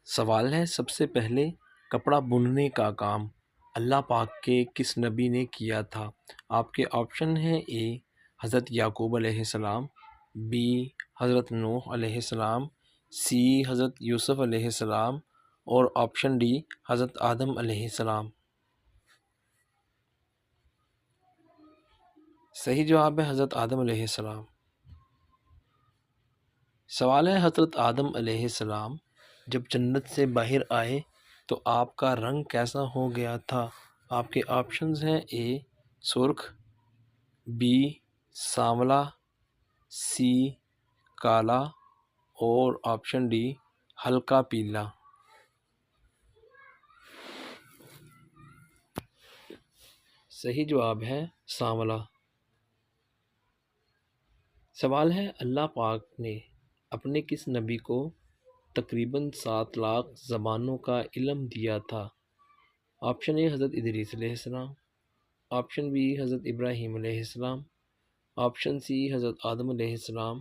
سوال ہے، سب سے پہلے کپڑا بننے کا کام اللہ پاک کے کس نبی نے کیا تھا؟ آپ کے آپشن ہیں: اے حضرت یعقوب علیہ السلام، بی حضرت نوح علیہ السلام، سی حضرت یوسف علیہ السلام، اور آپشن ڈی حضرت آدم علیہ السلام۔ صحیح جواب ہے حضرت آدم علیہ السلام۔ سوال ہے، حضرت آدم علیہ السلام جب جنت سے باہر آئے تو آپ کا رنگ کیسا ہو گیا تھا؟ آپ کے آپشنز ہیں: اے سرخ، بی سانولا، سی کالا، اور آپشن ڈی ہلکا پیلا۔ صحیح جواب ہے سانولا۔ سوال ہے، اللہ پاک نے اپنے کس نبی کو تقریباً 7 لاکھ زبانوں کا علم دیا تھا؟ آپشن اے حضرت ادریس علیہ السلام، آپشن بی حضرت ابراہیم علیہ السلام، آپشن سی حضرت آدم علیہ السلام،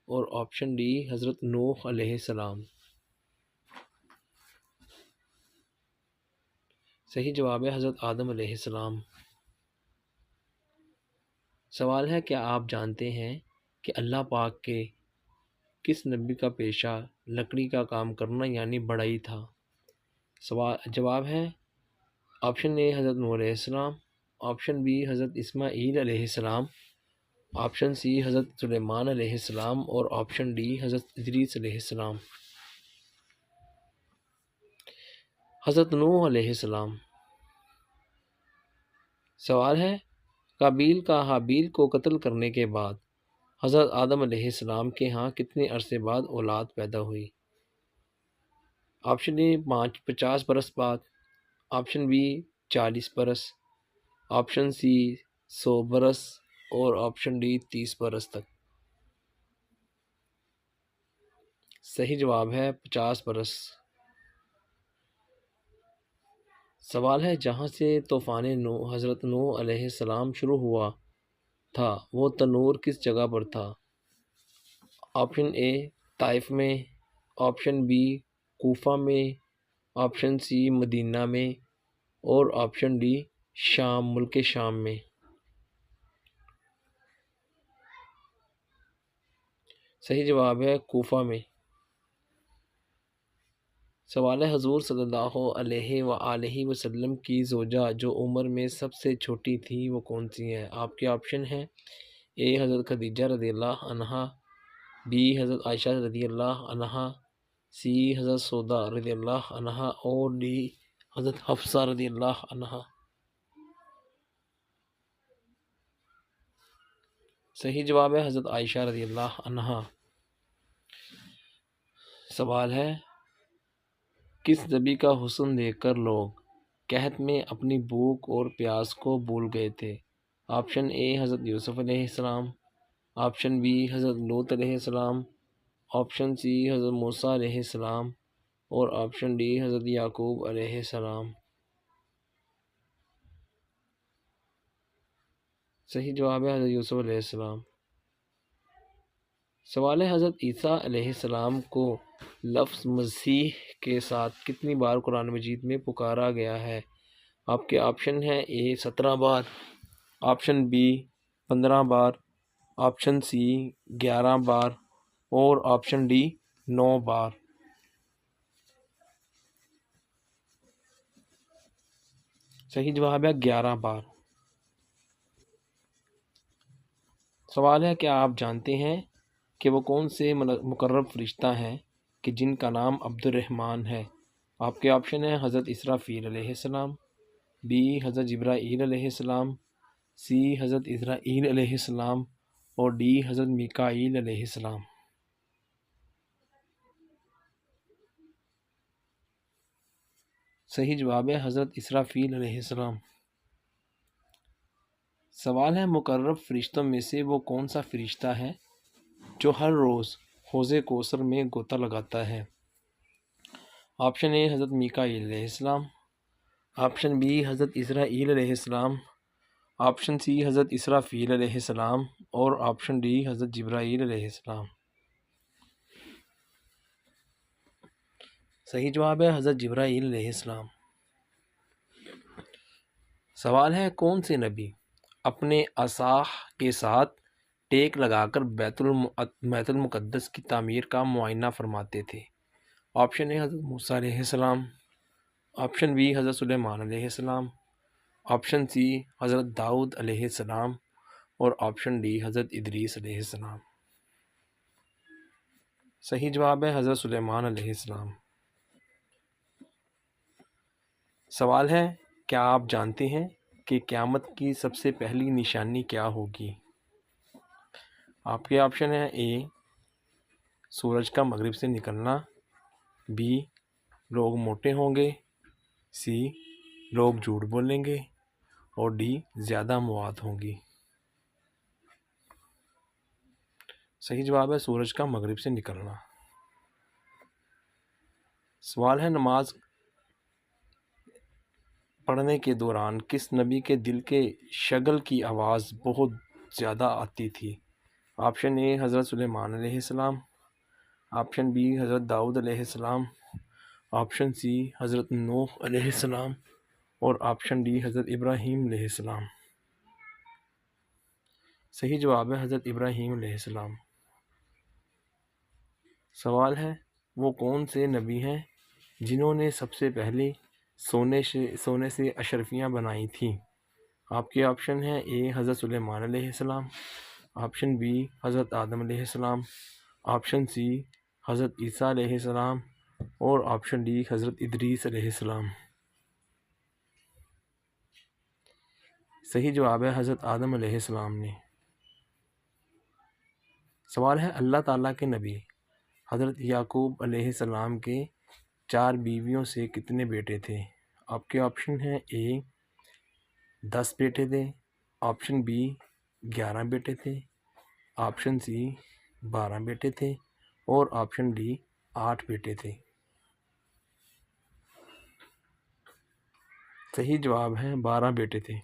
اور آپشن ڈی حضرت نوح علیہ السلام۔ صحیح جواب ہے حضرت آدم علیہ السلام۔ سوال ہے، کیا آپ جانتے ہیں کہ اللہ پاک کے کس نبی کا پیشہ لکڑی کا کام کرنا یعنی بڑھئی تھا؟ جواب ہے آپشن اے حضرت نوح علیہ السلام، آپشن بی حضرت اسماعیل علیہ السلام، آپشن سی حضرت سلیمان علیہ السلام، اور آپشن ڈی حضرت ادریس علیہ السلام۔ حضرت نوح علیہ السلام۔ سوال ہے، قابیل کا حابیل کو قتل کرنے کے بعد حضرت آدم علیہ السلام کے ہاں کتنے عرصے بعد اولاد پیدا ہوئی؟ آپشن اے 50 برس بعد، آپشن بی 40 برس، آپشن سی 100 برس، اور آپشن ڈی 30 برس تک۔ صحیح جواب ہے 50 برس۔ سوال ہے، جہاں سے طوفان نوح حضرت نوح علیہ السلام شروع ہوا تھا وہ تنور کس جگہ پر تھا؟ آپشن اے طائف میں، آپشن بی کوفہ میں، آپشن سی مدینہ میں، اور آپشن ڈی شام ملک شام میں۔ صحیح جواب ہے کوفہ میں۔ سوال ہے، حضور صلی اللہ علیہ وآلہ وسلم کی زوجہ جو عمر میں سب سے چھوٹی تھی وہ کون سی ہے؟ آپ کے آپشن ہیں: اے حضرت خدیجہ رضی اللہ عنہا، بی حضرت عائشہ رضی اللہ عنہا، سی حضرت سودا رضی اللہ عنہا، اور ڈی حضرت حفصہ رضی اللہ عنہا۔ صحیح جواب ہے حضرت عائشہ رضی اللہ عنہا۔ سوال ہے، کس نبی کا حسن دیکھ کر لوگ قحط میں اپنی بھوک اور پیاس کو بھول گئے تھے؟ آپشن اے حضرت یوسف علیہ السلام، آپشن بی حضرت لوط علیہ السلام، آپشن سی حضرت موسیٰ علیہ السلام، اور آپشن ڈی حضرت یعقوب علیہ السلام۔ صحیح جواب ہے حضرت یوسف علیہ السلام۔ سوال ہے، حضرت عیسیٰ علیہ السلام کو لفظ مسیح کے ساتھ کتنی بار قرآن مجید میں پکارا گیا ہے؟ آپ کے آپشن ہیں: اے 17 بار، آپشن بی 15 بار، آپشن سی 11 بار، اور آپشن ڈی 9 بار۔ صحیح جواب ہے 11 بار۔ سوال ہے، کیا آپ جانتے ہیں کہ وہ کون سے مقرب فرشتہ ہیں کہ جن کا نام عبد الرحمن ہے؟ آپ کے آپشن ہیں: حضرت اسرافیل علیہ السلام، بی حضرت جبرائیل علیہ السلام، سی حضرت اسرائیل علیہ السلام، اور ڈی حضرت میکائیل علیہ السلام۔ صحیح جواب ہے حضرت اسرافیل علیہ السلام۔ سوال ہے، مقرب فرشتوں میں سے وہ کون سا فرشتہ ہے جو ہر روز حوض کوثر میں غوطہ لگاتا ہے؟ آپشن اے حضرت میکائیل علیہ السلام، آپشن بی حضرت اسرائیل علیہ السلام، آپشن سی حضرت اسرافیل علیہ السلام، اور آپشن ڈی حضرت جبرائیل علیہ السلام۔ صحیح جواب ہے حضرت جبرائیل علیہ السلام۔ سوال ہے کون سے نبی اپنے عصا کے ساتھ ٹیک لگا کر بیت المقدس کی تعمیر کا معائنہ فرماتے تھے؟ آپشن اے حضرت موسیٰ علیہ السلام، آپشن بی حضرت سلیمان علیہ السلام، آپشن سی حضرت داؤد علیہ السلام اور آپشن ڈی حضرت ادریس علیہ السلام۔ صحیح جواب ہے حضرت سلیمان علیہ السلام۔ سوال ہے کیا آپ جانتے ہیں کہ قیامت کی سب سے پہلی نشانی کیا ہوگی؟ آپ کے آپشن ہیں اے سورج کا مغرب سے نکلنا، بی لوگ موٹے ہوں گے، سی لوگ جھوٹ بولیں گے اور ڈی زیادہ مواد ہوں گی۔ صحیح جواب ہے سورج کا مغرب سے نکلنا۔ سوال ہے نماز پڑھنے کے دوران کس نبی کے دل کے شغل کی آواز بہت زیادہ آتی تھی؟ آپشن اے حضرت سلیمان علیہ السلام، آپشن بی حضرت داؤد علیہ السلام، آپشن سی حضرت نوح علیہ السلام اور آپشن ڈی حضرت ابراہیم علیہ السلام۔ صحیح جواب ہے حضرت ابراہیم علیہ السلام۔ سوال ہے وہ کون سے نبی ہیں جنہوں نے سب سے پہلے سونے سے اشرفیاں بنائی تھیں؟ آپ کے آپشن ہیں اے حضرت سلیمان علیہ السلام، آپشن بی حضرت آدم علیہ السلام، آپشن سی حضرت عیسیٰ علیہ السلام اور آپشن ڈی حضرت ادریس علیہ السلام۔ صحیح جواب ہے حضرت آدم علیہ السلام نے۔ سوال ہے اللہ تعالیٰ کے نبی حضرت یعقوب علیہ السلام کے 4 بیویوں سے کتنے بیٹے تھے؟ آپ کے آپشن ہیں اے 10 بیٹے تھے، آپشن بی 11 بیٹے تھے، آپشن سی 12 بیٹے تھے اور آپشن ڈی 8 بیٹے تھے۔ صحیح جواب ہے 12 بیٹے تھے۔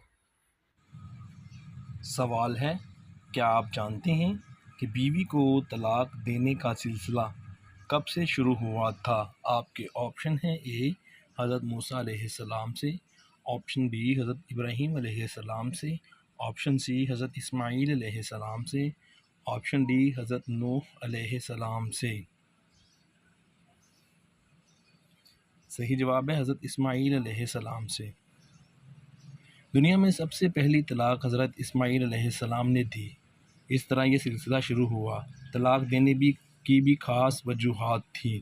سوال ہے کیا آپ جانتے ہیں کہ بیوی کو طلاق دینے کا سلسلہ کب سے شروع ہوا تھا؟ آپ کے آپشن ہیں اے حضرت موسیٰ علیہ السلام سے، آپشن بی حضرت ابراہیم علیہ السلام سے، آپشن سی حضرت اسماعیل علیہ السلام سے، آپشن ڈی حضرت نوح علیہ السلام سے۔ صحیح جواب ہے حضرت اسماعیل علیہ السلام سے۔ دنیا میں سب سے پہلی طلاق حضرت اسماعیل علیہ السلام نے دی، اس طرح یہ سلسلہ شروع ہوا۔ طلاق دینے کی بھی خاص وجوہات تھی۔